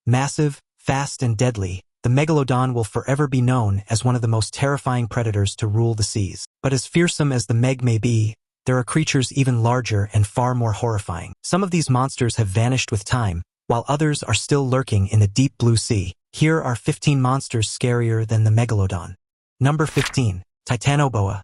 Massive, fast and deadly, the Megalodon will forever be known as one of the most terrifying predators to rule the seas. But as fearsome as the Meg may be, there are creatures even larger and far more horrifying. Some of these monsters have vanished with time, while others are still lurking in the deep blue sea. Here are 15 monsters scarier than the Megalodon. Number 15. Titanoboa.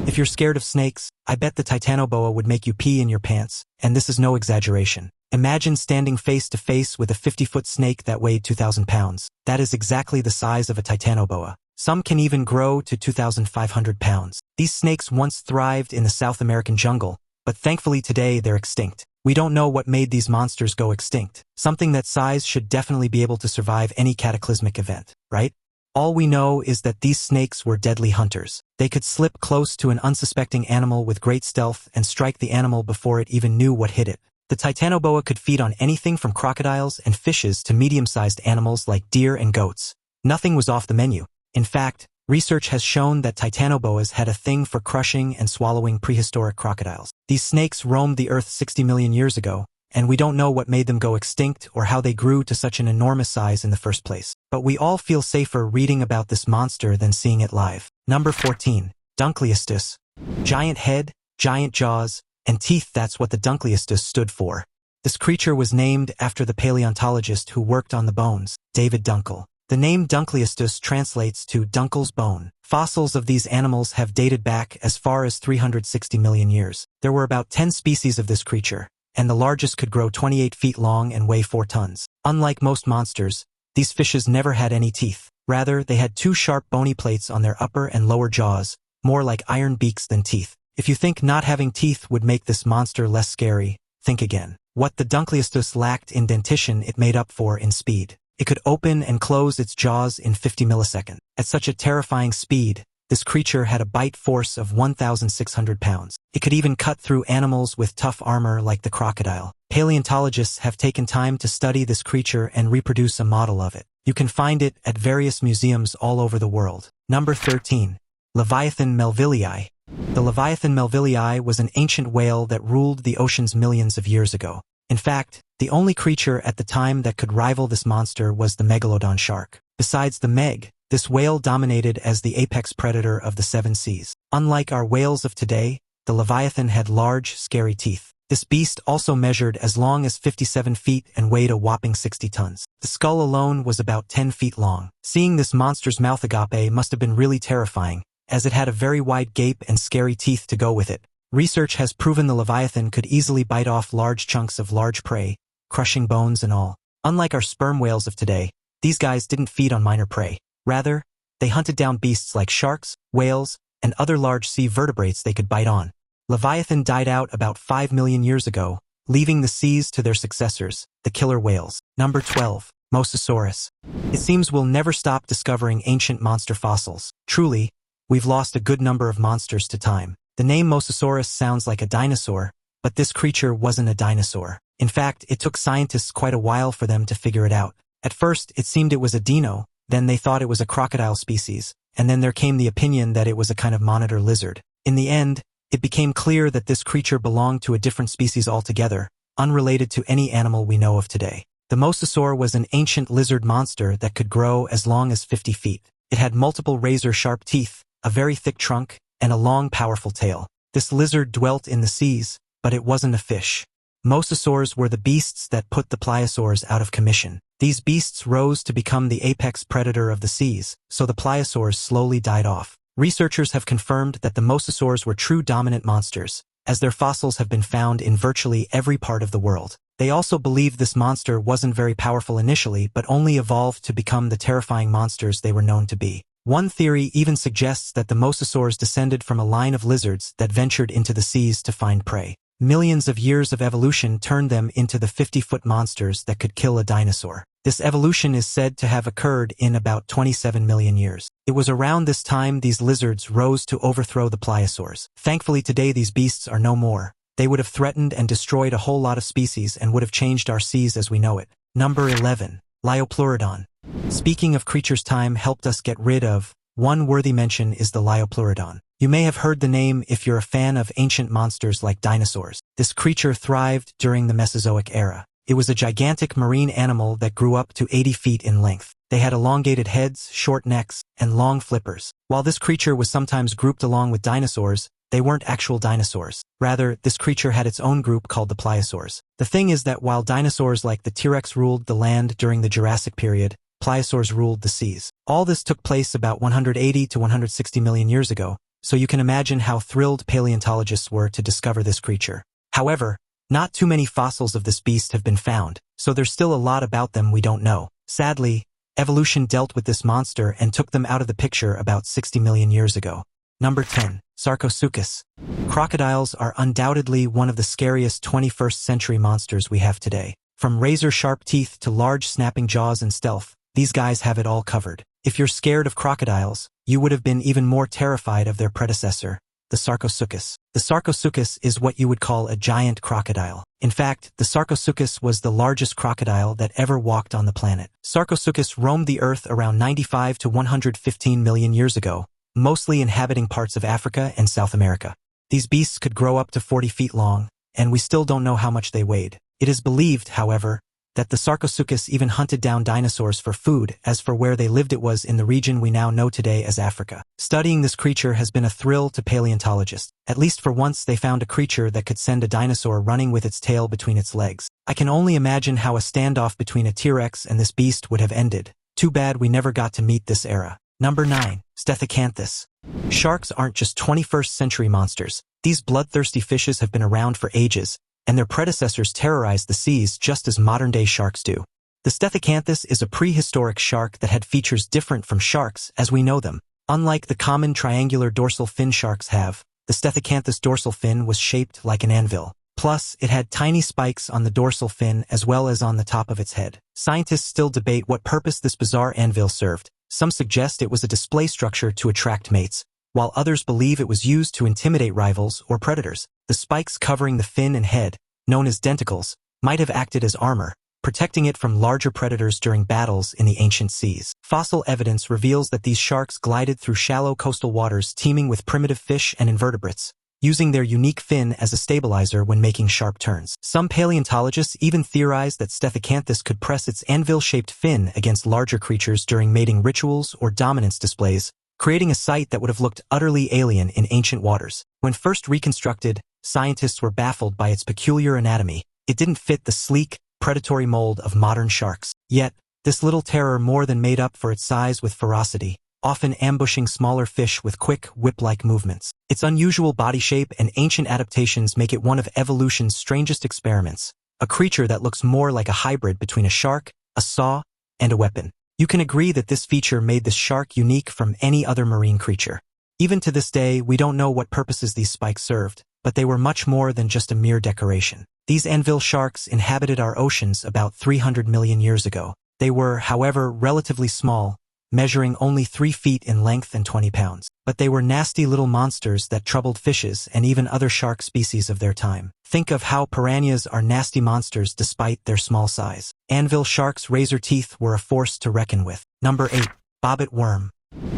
If you're scared of snakes, I bet the Titanoboa would make you pee in your pants, and this is no exaggeration. Imagine standing face to face with a 50-foot snake that weighed 2,000 pounds. That is exactly the size of a Titanoboa. Some can even grow to 2,500 pounds. These snakes once thrived in the South American jungle, but thankfully today they're extinct. We don't know what made these monsters go extinct. Something that size should definitely be able to survive any cataclysmic event, right? All we know is that these snakes were deadly hunters. They could slip close to an unsuspecting animal with great stealth and strike the animal before it even knew what hit it. The Titanoboa could feed on anything from crocodiles and fishes to medium-sized animals like deer and goats. Nothing was off the menu. In fact, research has shown that Titanoboas had a thing for crushing and swallowing prehistoric crocodiles. These snakes roamed the earth 60 million years ago, and we don't know what made them go extinct or how they grew to such an enormous size in the first place. But we all feel safer reading about this monster than seeing it live. Number 14. Dunkleosteus. Giant head, giant jaws, and teeth. That's what the Dunkleosteus stood for. This creature was named after the paleontologist who worked on the bones, David Dunkel. The name Dunkleosteus translates to Dunkel's bone. Fossils of these animals have dated back as far as 360 million years. There were about 10 species of this creature, and the largest could grow 28 feet long and weigh 4 tons. Unlike most monsters, these fishes never had any teeth. Rather, they had 2 sharp bony plates on their upper and lower jaws, more like iron beaks than teeth. If you think not having teeth would make this monster less scary, think again. What the Dunkleosteus lacked in dentition it made up for in speed. It could open and close its jaws in 50 milliseconds. At such a terrifying speed, this creature had a bite force of 1,600 pounds. It could even cut through animals with tough armor like the crocodile. Paleontologists have taken time to study this creature and reproduce a model of it. You can find it at various museums all over the world. Number 13. Livyatan melvillei. The Livyatan melvillei was an ancient whale that ruled the oceans millions of years ago. In fact, the only creature at the time that could rival this monster was the Megalodon shark. Besides the Meg, this whale dominated as the apex predator of the 7 seas. Unlike our whales of today, the Livyatan had large, scary teeth. This beast also measured as long as 57 feet and weighed a whopping 60 tons. The skull alone was about 10 feet long. Seeing this monster's mouth agape must have been really terrifying, as it had a very wide gape and scary teeth to go with it. Research has proven the Livyatan could easily bite off large chunks of large prey, crushing bones and all. Unlike our sperm whales of today, these guys didn't feed on minor prey. Rather, they hunted down beasts like sharks, whales, and other large sea vertebrates they could bite on. Livyatan died out about 5 million years ago, leaving the seas to their successors, the killer whales. Number 12. Mosasaurus. It seems we'll never stop discovering ancient monster fossils. Truly, we've lost a good number of monsters to time. The name Mosasaurus sounds like a dinosaur, but this creature wasn't a dinosaur. In fact, it took scientists quite a while for them to figure it out. At first, it seemed it was a dino, then they thought it was a crocodile species, and then there came the opinion that it was a kind of monitor lizard. In the end, it became clear that this creature belonged to a different species altogether, unrelated to any animal we know of today. The mosasaur was an ancient lizard monster that could grow as long as 50 feet. It had multiple razor-sharp teeth, a very thick trunk, and a long, powerful tail. This lizard dwelt in the seas, but it wasn't a fish. Mosasaurs were the beasts that put the pliosaurs out of commission. These beasts rose to become the apex predator of the seas, so the pliosaurs slowly died off. Researchers have confirmed that the mosasaurs were true dominant monsters, as their fossils have been found in virtually every part of the world. They also believe this monster wasn't very powerful initially, but only evolved to become the terrifying monsters they were known to be. One theory even suggests that the mosasaurs descended from a line of lizards that ventured into the seas to find prey. Millions of years of evolution turned them into the 50-foot monsters that could kill a dinosaur. This evolution is said to have occurred in about 27 million years. It was around this time these lizards rose to overthrow the pliosaurs. Thankfully today these beasts are no more. They would have threatened and destroyed a whole lot of species and would have changed our seas as we know it. Number 11. Liopleurodon. Speaking of creatures time helped us get rid of, one worthy mention is the Liopleurodon. You may have heard the name if you're a fan of ancient monsters like dinosaurs. This creature thrived during the Mesozoic era. It was a gigantic marine animal that grew up to 80 feet in length. They had elongated heads, short necks, and long flippers. While this creature was sometimes grouped along with dinosaurs, they weren't actual dinosaurs. Rather, this creature had its own group called the Pliosaurs. The thing is that while dinosaurs like the T-Rex ruled the land during the Jurassic period, Pliosaurs ruled the seas. All this took place about 180 to 160 million years ago, so you can imagine how thrilled paleontologists were to discover this creature. However, not too many fossils of this beast have been found, so there's still a lot about them we don't know. Sadly, evolution dealt with this monster and took them out of the picture about 60 million years ago. Number 10. Sarcosuchus. Crocodiles are undoubtedly one of the scariest 21st century monsters we have today. From razor-sharp teeth to large snapping jaws and stealth, these guys have it all covered. If you're scared of crocodiles, you would have been even more terrified of their predecessor, the Sarcosuchus. The Sarcosuchus is what you would call a giant crocodile. In fact, the Sarcosuchus was the largest crocodile that ever walked on the planet. Sarcosuchus roamed the Earth around 95 to 115 million years ago, mostly inhabiting parts of Africa and South America. These beasts could grow up to 40 feet long, and we still don't know how much they weighed. It is believed, however, that the Sarcosuchus even hunted down dinosaurs for food. As for where they lived, it was in the region we now know today as Africa. Studying this creature has been a thrill to paleontologists. At least for once they found a creature that could send a dinosaur running with its tail between its legs. I can only imagine how a standoff between a T-Rex and this beast would have ended. Too bad we never got to meet this era. Number 9. Stethecanthus. Sharks aren't just 21st century monsters. These bloodthirsty fishes have been around for ages, and their predecessors terrorized the seas just as modern-day sharks do. The Stethecanthus is a prehistoric shark that had features different from sharks as we know them. Unlike the common triangular dorsal fin sharks have, the Stethecanthus dorsal fin was shaped like an anvil. Plus, it had tiny spikes on the dorsal fin as well as on the top of its head. Scientists still debate what purpose this bizarre anvil served. Some suggest it was a display structure to attract mates, while others believe it was used to intimidate rivals or predators. The spikes covering the fin and head, known as denticles, might have acted as armor, protecting it from larger predators during battles in the ancient seas. Fossil evidence reveals that these sharks glided through shallow coastal waters teeming with primitive fish and invertebrates, using their unique fin as a stabilizer when making sharp turns. Some paleontologists even theorize that Stethecanthus could press its anvil-shaped fin against larger creatures during mating rituals or dominance displays, creating a sight that would have looked utterly alien in ancient waters. When first reconstructed, scientists were baffled by its peculiar anatomy. It didn't fit the sleek, predatory mold of modern sharks. Yet, this little terror more than made up for its size with ferocity, often ambushing smaller fish with quick, whip-like movements. Its unusual body shape and ancient adaptations make it one of evolution's strangest experiments, a creature that looks more like a hybrid between a shark, a saw, and a weapon. You can agree that this feature made this shark unique from any other marine creature. Even to this day, we don't know what purposes these spikes served, but they were much more than just a mere decoration. These anvil sharks inhabited our oceans about 300 million years ago. They were, however, relatively small, measuring only 3 feet in length and 20 pounds. But they were nasty little monsters that troubled fishes and even other shark species of their time. Think of how piranhas are nasty monsters despite their small size. Anvil sharks' razor teeth were a force to reckon with. Number 8. Bobbit worm.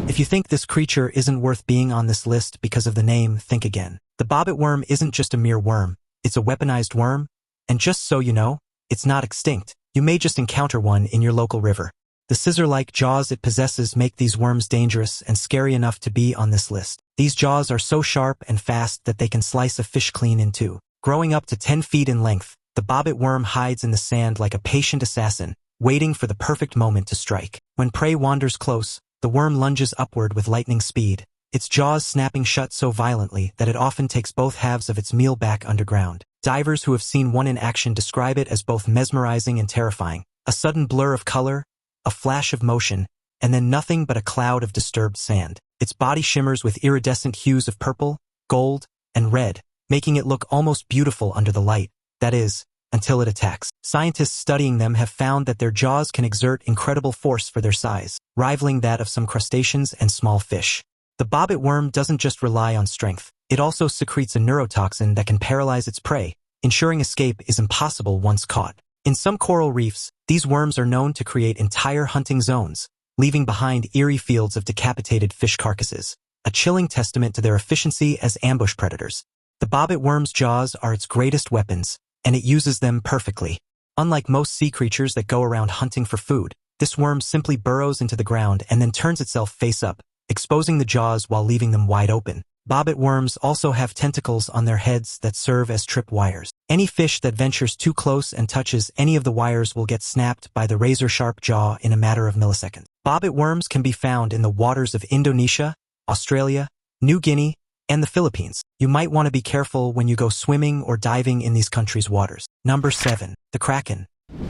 If you think this creature isn't worth being on this list because of the name, think again. The bobbit worm isn't just a mere worm, it's a weaponized worm, and just so you know, it's not extinct. You may just encounter one in your local river. The scissor-like jaws it possesses make these worms dangerous and scary enough to be on this list. These jaws are so sharp and fast that they can slice a fish clean in two. Growing up to 10 feet in length, the bobbit worm hides in the sand like a patient assassin, waiting for the perfect moment to strike. When prey wanders close, the worm lunges upward with lightning speed, its jaws snapping shut so violently that it often takes both halves of its meal back underground. Divers who have seen one in action describe it as both mesmerizing and terrifying. A sudden blur of color, a flash of motion, and then nothing but a cloud of disturbed sand. Its body shimmers with iridescent hues of purple, gold, and red, making it look almost beautiful under the light. That is, until it attacks. Scientists studying them have found that their jaws can exert incredible force for their size, rivaling that of some crustaceans and small fish. The bobbit worm doesn't just rely on strength. It also secretes a neurotoxin that can paralyze its prey, ensuring escape is impossible once caught. In some coral reefs, these worms are known to create entire hunting zones, leaving behind eerie fields of decapitated fish carcasses, a chilling testament to their efficiency as ambush predators. The bobbit worm's jaws are its greatest weapons, and it uses them perfectly. Unlike most sea creatures that go around hunting for food, this worm simply burrows into the ground and then turns itself face up, exposing the jaws while leaving them wide open. Bobbit worms also have tentacles on their heads that serve as trip wires. Any fish that ventures too close and touches any of the wires will get snapped by the razor-sharp jaw in a matter of milliseconds. Bobbit worms can be found in the waters of Indonesia, Australia, New Guinea, and the Philippines. You might want to be careful when you go swimming or diving in these countries' waters. Number 7. The Kraken.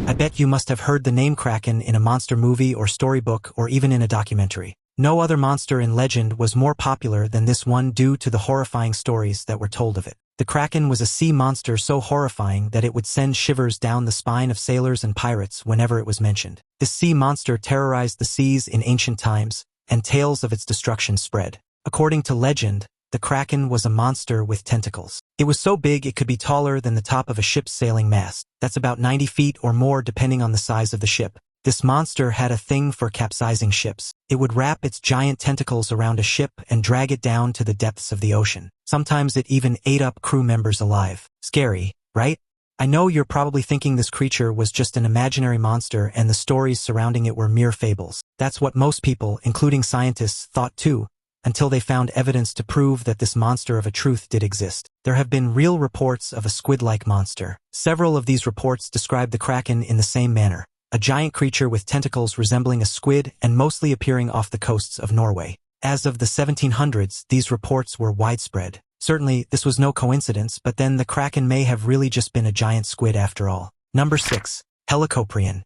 I bet you must have heard the name Kraken in a monster movie or storybook or even in a documentary. No other monster in legend was more popular than this one due to the horrifying stories that were told of it. The Kraken was a sea monster so horrifying that it would send shivers down the spine of sailors and pirates whenever it was mentioned. This sea monster terrorized the seas in ancient times, and tales of its destruction spread. According to legend, the Kraken was a monster with tentacles. It was so big it could be taller than the top of a ship's sailing mast. That's about 90 feet or more depending on the size of the ship. This monster had a thing for capsizing ships. It would wrap its giant tentacles around a ship and drag it down to the depths of the ocean. Sometimes it even ate up crew members alive. Scary, right? I know you're probably thinking this creature was just an imaginary monster and the stories surrounding it were mere fables. That's what most people, including scientists, thought too, until they found evidence to prove that this monster of a truth did exist. There have been real reports of a squid-like monster. Several of these reports describe the Kraken in the same manner, a giant creature with tentacles resembling a squid and mostly appearing off the coasts of Norway. As of the 1700s, these reports were widespread. Certainly, this was no coincidence, but then the Kraken may have really just been a giant squid after all. Number 6. Helicoprion.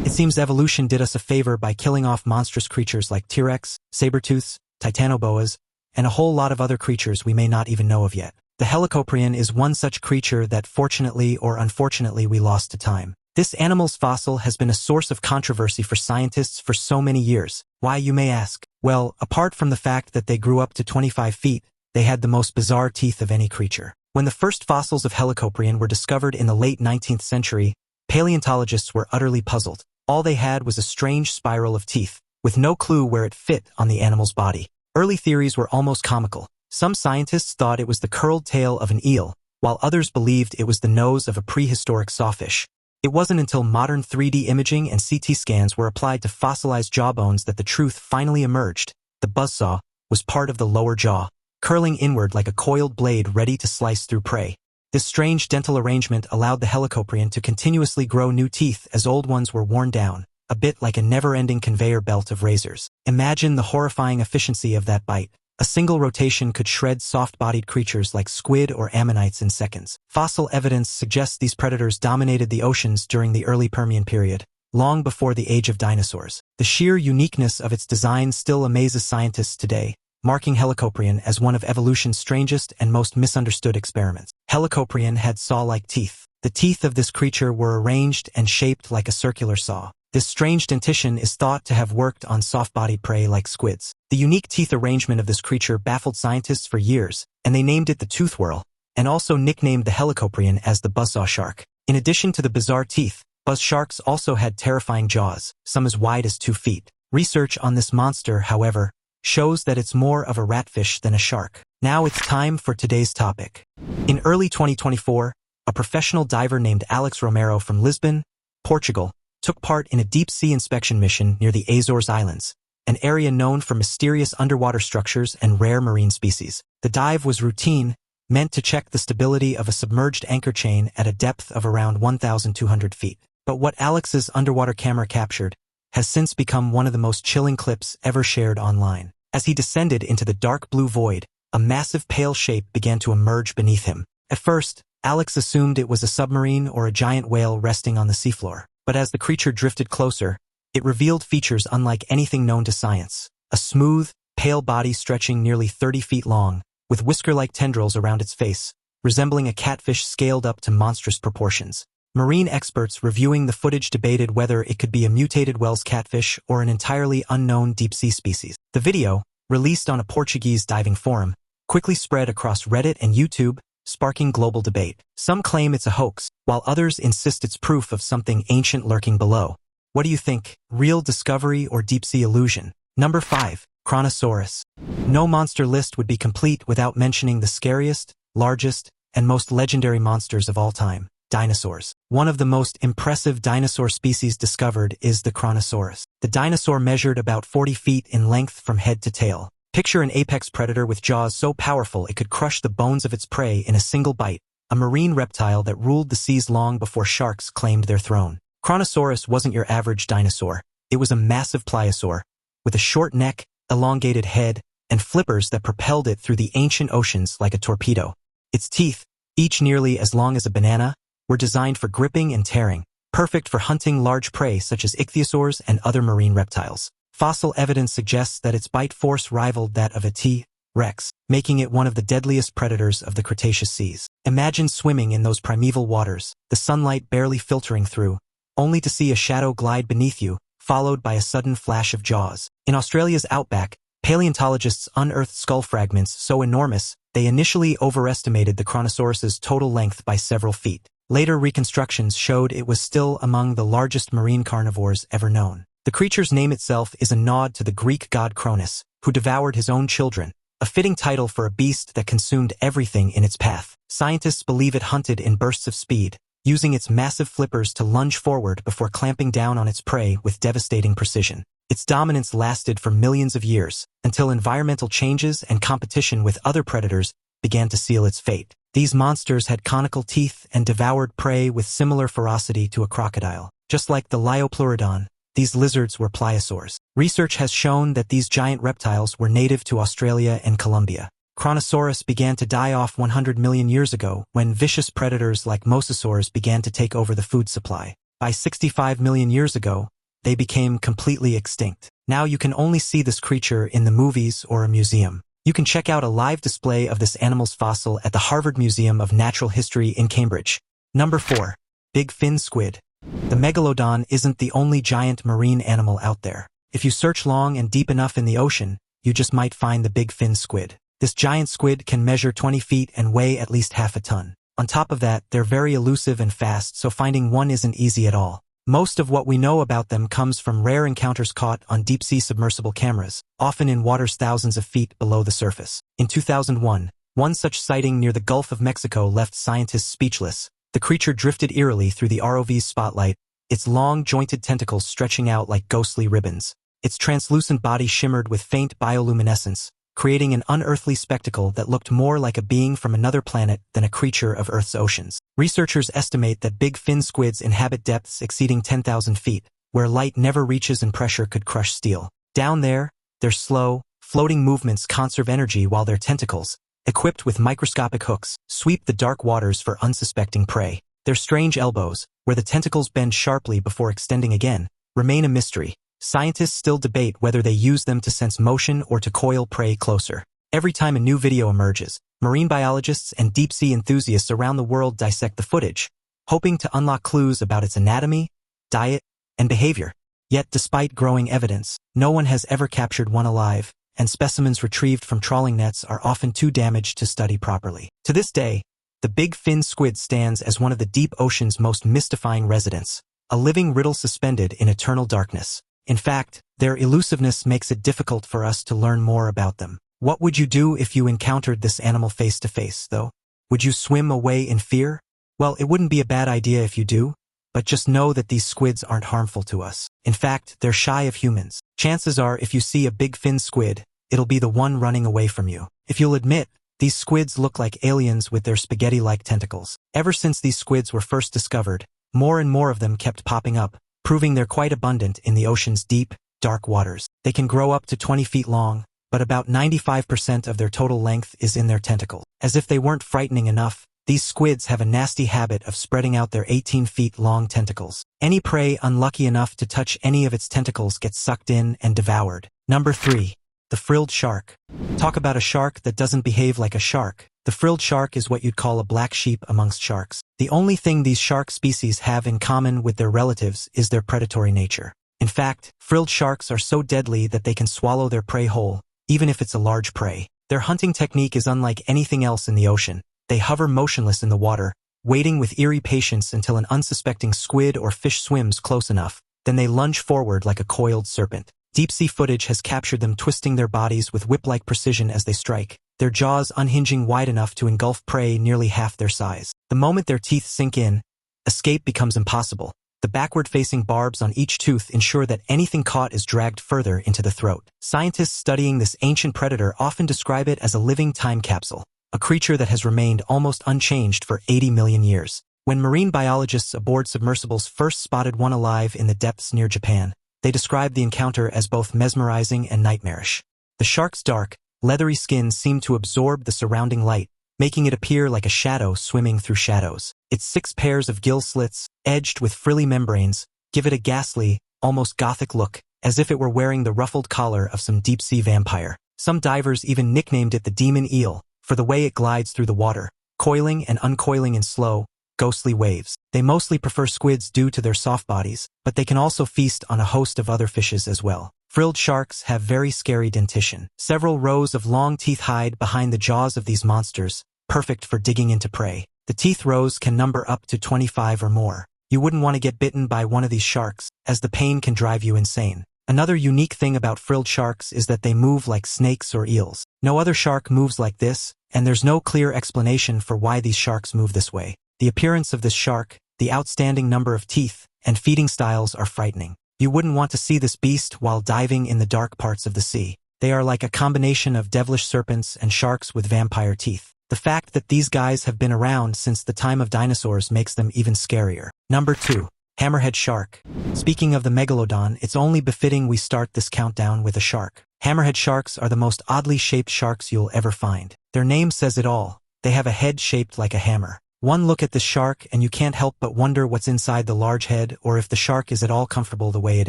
It seems evolution did us a favor by killing off monstrous creatures like T-Rex, saber-tooths, titanoboas, and a whole lot of other creatures we may not even know of yet. The Helicoprion is one such creature that fortunately or unfortunately we lost to time. This animal's fossil has been a source of controversy for scientists for so many years. Why, you may ask? Well, apart from the fact that they grew up to 25 feet, they had the most bizarre teeth of any creature. When the first fossils of Helicoprion were discovered in the late 19th century, paleontologists were utterly puzzled. All they had was a strange spiral of teeth, with no clue where it fit on the animal's body. Early theories were almost comical. Some scientists thought it was the curled tail of an eel, while others believed it was the nose of a prehistoric sawfish. It wasn't until modern 3D imaging and CT scans were applied to fossilized jawbones that the truth finally emerged. The buzzsaw was part of the lower jaw, curling inward like a coiled blade ready to slice through prey. This strange dental arrangement allowed the Helicoprion to continuously grow new teeth as old ones were worn down, a bit like a never-ending conveyor belt of razors. Imagine the horrifying efficiency of that bite. A single rotation could shred soft-bodied creatures like squid or ammonites in seconds. Fossil evidence suggests these predators dominated the oceans during the early Permian period, long before the age of dinosaurs. The sheer uniqueness of its design still amazes scientists today, marking Helicoprion as one of evolution's strangest and most misunderstood experiments. Helicoprion had saw-like teeth. The teeth of this creature were arranged and shaped like a circular saw. This strange dentition is thought to have worked on soft-bodied prey like squids. The unique teeth arrangement of this creature baffled scientists for years, and they named it the tooth whirl, and also nicknamed the Helicoprion as the buzzsaw shark. In addition to the bizarre teeth, buzz sharks also had terrifying jaws, some as wide as 2 feet. Research on this monster, however, shows that it's more of a ratfish than a shark. Now it's time for today's topic. In early 2024, a professional diver named Alex Romero from Lisbon, Portugal, took part in a deep-sea inspection mission near the Azores Islands, an area known for mysterious underwater structures and rare marine species. The dive was routine, meant to check the stability of a submerged anchor chain at a depth of around 1,200 feet. But what Alex's underwater camera captured has since become one of the most chilling clips ever shared online. As he descended into the dark blue void, a massive pale shape began to emerge beneath him. At first, Alex assumed it was a submarine or a giant whale resting on the seafloor. But as the creature drifted closer, it revealed features unlike anything known to science. A smooth, pale body stretching nearly 30 feet long, with whisker-like tendrils around its face, resembling a catfish scaled up to monstrous proportions. Marine experts reviewing the footage debated whether it could be a mutated Wells catfish or an entirely unknown deep-sea species. The video, released on a Portuguese diving forum, quickly spread across Reddit and YouTube, sparking global debate. Some claim it's a hoax, while others insist it's proof of something ancient lurking below. What do you think? Real discovery or deep-sea illusion? Number 5. Kronosaurus. No monster list would be complete without mentioning the scariest, largest, and most legendary monsters of all time. Dinosaurs. One of the most impressive dinosaur species discovered is the Kronosaurus. The dinosaur measured about 40 feet in length from head to tail. Picture an apex predator with jaws so powerful it could crush the bones of its prey in a single bite, a marine reptile that ruled the seas long before sharks claimed their throne. Kronosaurus wasn't your average dinosaur. It was a massive pliosaur, with a short neck, elongated head, and flippers that propelled it through the ancient oceans like a torpedo. Its teeth, each nearly as long as a banana, were designed for gripping and tearing, perfect for hunting large prey such as ichthyosaurs and other marine reptiles. Fossil evidence suggests that its bite force rivaled that of a T-Rex, making it one of the deadliest predators of the Cretaceous seas. Imagine swimming in those primeval waters, the sunlight barely filtering through, only to see a shadow glide beneath you, followed by a sudden flash of jaws. In Australia's outback, paleontologists unearthed skull fragments so enormous they initially overestimated the Kronosaurus's total length by several feet. Later reconstructions showed it was still among the largest marine carnivores ever known. The creature's name itself is a nod to the Greek god Kronos, who devoured his own children, a fitting title for a beast that consumed everything in its path. Scientists believe it hunted in bursts of speed, using its massive flippers to lunge forward before clamping down on its prey with devastating precision. Its dominance lasted for millions of years, until environmental changes and competition with other predators began to seal its fate. These monsters had conical teeth and devoured prey with similar ferocity to a crocodile. Just like the Liopleurodon, these lizards were pliosaurs. Research has shown that these giant reptiles were native to Australia and Colombia. Kronosaurus began to die off 100 million years ago when vicious predators like Mosasaurus began to take over the food supply. By 65 million years ago, they became completely extinct. Now you can only see this creature in the movies or a museum. You can check out a live display of this animal's fossil at the Harvard Museum of Natural History in Cambridge. Number 4. Big fin squid. The Megalodon isn't the only giant marine animal out there. If you search long and deep enough in the ocean, you just might find the big fin squid. This giant squid can measure 20 feet and weigh at least half a ton. On top of that, they're very elusive and fast, so finding one isn't easy at all. Most of what we know about them comes from rare encounters caught on deep-sea submersible cameras, often in waters thousands of feet below the surface. In 2001, one such sighting near the Gulf of Mexico left scientists speechless. The creature drifted eerily through the ROV's spotlight, its long, jointed tentacles stretching out like ghostly ribbons. Its translucent body shimmered with faint bioluminescence, creating an unearthly spectacle that looked more like a being from another planet than a creature of Earth's oceans. Researchers estimate that big fin squids inhabit depths exceeding 10,000 feet, where light never reaches and pressure could crush steel. Down there, their slow, floating movements conserve energy while their tentacles, equipped with microscopic hooks, sweep the dark waters for unsuspecting prey. Their strange elbows, where the tentacles bend sharply before extending again, remain a mystery. Scientists still debate whether they use them to sense motion or to coil prey closer. Every time a new video emerges, marine biologists and deep-sea enthusiasts around the world dissect the footage, hoping to unlock clues about its anatomy, diet, and behavior. Yet despite growing evidence, no one has ever captured one alive, and specimens retrieved from trawling nets are often too damaged to study properly. To this day, the big fin squid stands as one of the deep ocean's most mystifying residents, a living riddle suspended in eternal darkness. In fact, their elusiveness makes it difficult for us to learn more about them. What would you do if you encountered this animal face to face, though? Would you swim away in fear? Well, it wouldn't be a bad idea if you do, but just know that these squids aren't harmful to us. In fact, they're shy of humans. Chances are if you see a big fin squid, it'll be the one running away from you. If you'll admit, these squids look like aliens with their spaghetti-like tentacles. Ever since these squids were first discovered, more and more of them kept popping up, proving they're quite abundant in the ocean's deep, dark waters. They can grow up to 20 feet long, but about 95% of their total length is in their tentacles. As if they weren't frightening enough, these squids have a nasty habit of spreading out their 18 feet long tentacles. Any prey unlucky enough to touch any of its tentacles gets sucked in and devoured. Number 3. The frilled shark. Talk about a shark that doesn't behave like a shark. The frilled shark is what you'd call a black sheep amongst sharks. The only thing these shark species have in common with their relatives is their predatory nature. In fact, frilled sharks are so deadly that they can swallow their prey whole, even if it's a large prey. Their hunting technique is unlike anything else in the ocean. They hover motionless in the water, waiting with eerie patience until an unsuspecting squid or fish swims close enough. Then they lunge forward like a coiled serpent. Deep-sea footage has captured them twisting their bodies with whip-like precision as they strike, their jaws unhinging wide enough to engulf prey nearly half their size. The moment their teeth sink in, escape becomes impossible. The backward-facing barbs on each tooth ensure that anything caught is dragged further into the throat. Scientists studying this ancient predator often describe it as a living time capsule, a creature that has remained almost unchanged for 80 million years. When marine biologists aboard submersibles first spotted one alive in the depths near Japan, they described the encounter as both mesmerizing and nightmarish. The shark's dark, leathery skin seemed to absorb the surrounding light, making it appear like a shadow swimming through shadows. Its 6 pairs of gill slits, edged with frilly membranes, give it a ghastly, almost gothic look, as if it were wearing the ruffled collar of some deep-sea vampire. Some divers even nicknamed it the demon eel, for the way it glides through the water, coiling and uncoiling in slow, ghostly waves. They mostly prefer squids due to their soft bodies, but they can also feast on a host of other fishes as well. Frilled sharks have very scary dentition. Several rows of long teeth hide behind the jaws of these monsters, perfect for digging into prey. The teeth rows can number up to 25 or more. You wouldn't want to get bitten by one of these sharks, as the pain can drive you insane. Another unique thing about frilled sharks is that they move like snakes or eels. No other shark moves like this, and there's no clear explanation for why these sharks move this way. The appearance of this shark, the outstanding number of teeth, and feeding styles are frightening. You wouldn't want to see this beast while diving in the dark parts of the sea. They are like a combination of devilish serpents and sharks with vampire teeth. The fact that these guys have been around since the time of dinosaurs makes them even scarier. Number 2. Hammerhead shark. Speaking of the Megalodon, it's only befitting we start this countdown with a shark. Hammerhead sharks are the most oddly shaped sharks you'll ever find. Their name says it all. They have a head shaped like a hammer. One look at this shark and you can't help but wonder what's inside the large head or if the shark is at all comfortable the way it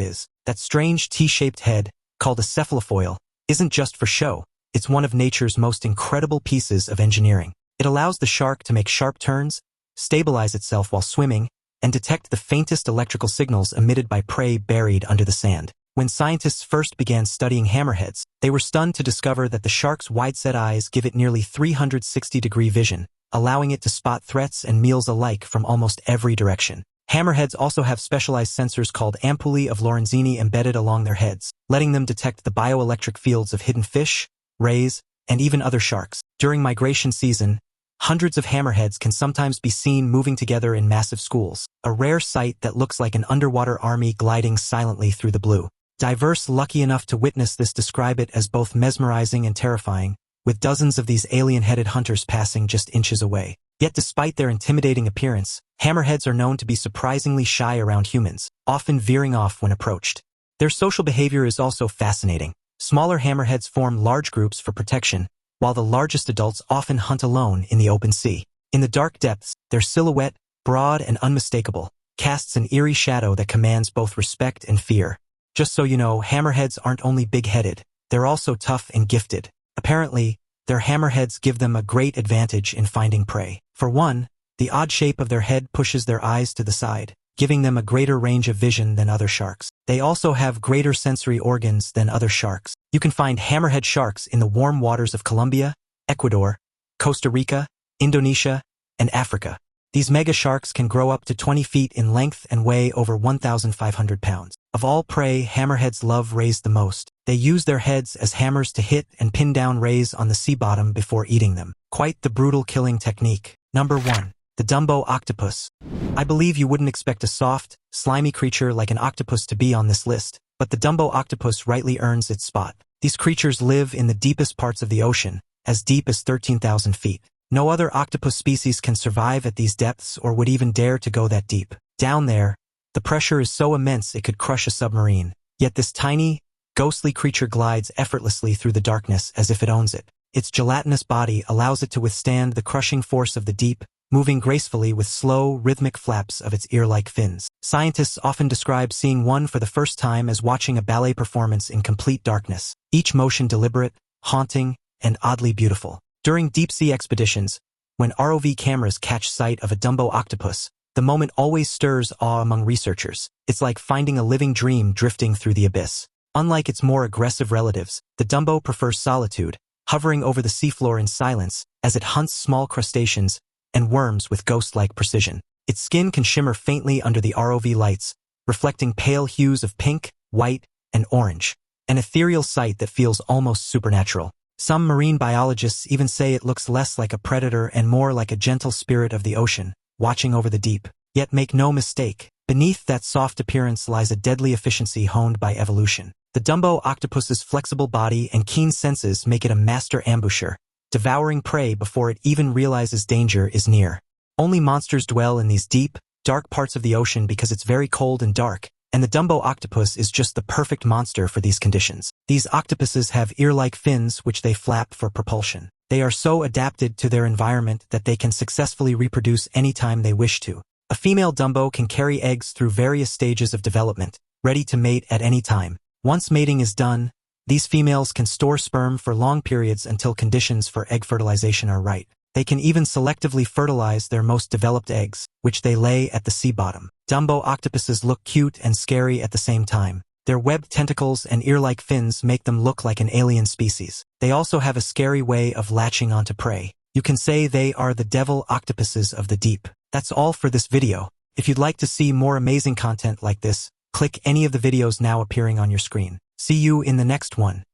is. That strange T-shaped head, called a cephalofoil, isn't just for show. It's one of nature's most incredible pieces of engineering. It allows the shark to make sharp turns, stabilize itself while swimming, and detect the faintest electrical signals emitted by prey buried under the sand. When scientists first began studying hammerheads, they were stunned to discover that the shark's wide-set eyes give it nearly 360-degree vision, allowing it to spot threats and meals alike from almost every direction. Hammerheads also have specialized sensors called ampullae of Lorenzini embedded along their heads, letting them detect the bioelectric fields of hidden fish, rays, and even other sharks. During migration season, hundreds of hammerheads can sometimes be seen moving together in massive schools, a rare sight that looks like an underwater army gliding silently through the blue. Divers lucky enough to witness this describe it as both mesmerizing and terrifying, with dozens of these alien-headed hunters passing just inches away. Yet despite their intimidating appearance, hammerheads are known to be surprisingly shy around humans, often veering off when approached. Their social behavior is also fascinating. Smaller hammerheads form large groups for protection, while the largest adults often hunt alone in the open sea. In the dark depths, their silhouette, broad and unmistakable, casts an eerie shadow that commands both respect and fear. Just so you know, hammerheads aren't only big-headed, they're also tough and gifted. Apparently, their hammerheads give them a great advantage in finding prey. For one, the odd shape of their head pushes their eyes to the side, giving them a greater range of vision than other sharks. They also have greater sensory organs than other sharks. You can find hammerhead sharks in the warm waters of Colombia, Ecuador, Costa Rica, Indonesia, and Africa. These mega sharks can grow up to 20 feet in length and weigh over 1,500 pounds. Of all prey hammerheads love rays the most. They use their heads as hammers to hit and pin down rays on the sea bottom before eating them. Quite the brutal killing technique. Number 1. The Dumbo octopus. I believe you wouldn't expect a soft, slimy creature like an octopus to be on this list, but the Dumbo octopus rightly earns its spot. These creatures live in the deepest parts of the ocean, as deep as 13,000 feet. No other octopus species can survive at these depths or would even dare to go that deep. Down there, the pressure is so immense it could crush a submarine. Yet this tiny, ghostly creature glides effortlessly through the darkness as if it owns it. Its gelatinous body allows it to withstand the crushing force of the deep, moving gracefully with slow, rhythmic flaps of its ear-like fins. Scientists often describe seeing one for the first time as watching a ballet performance in complete darkness, each motion deliberate, haunting, and oddly beautiful. During deep-sea expeditions, when ROV cameras catch sight of a Dumbo octopus, the moment always stirs awe among researchers. It's like finding a living dream drifting through the abyss. Unlike its more aggressive relatives, the Dumbo prefers solitude, hovering over the seafloor in silence as it hunts small crustaceans and worms with ghost-like precision. Its skin can shimmer faintly under the ROV lights, reflecting pale hues of pink, white, and orange, an ethereal sight that feels almost supernatural. Some marine biologists even say it looks less like a predator and more like a gentle spirit of the ocean, watching over the deep. Yet make no mistake, beneath that soft appearance lies a deadly efficiency honed by evolution. The Dumbo octopus's flexible body and keen senses make it a master ambusher, devouring prey before it even realizes danger is near. Only monsters dwell in these deep, dark parts of the ocean because it's very cold and dark, and the Dumbo octopus is just the perfect monster for these conditions. These octopuses have ear-like fins which they flap for propulsion. They are so adapted to their environment that they can successfully reproduce anytime they wish to. A female Dumbo can carry eggs through various stages of development, ready to mate at any time. Once mating is done, these females can store sperm for long periods until conditions for egg fertilization are right. They can even selectively fertilize their most developed eggs, which they lay at the sea bottom. Dumbo octopuses look cute and scary at the same time. Their webbed tentacles and ear-like fins make them look like an alien species. They also have a scary way of latching onto prey. You can say they are the devil octopuses of the deep. That's all for this video. If you'd like to see more amazing content like this, click any of the videos now appearing on your screen. See you in the next one.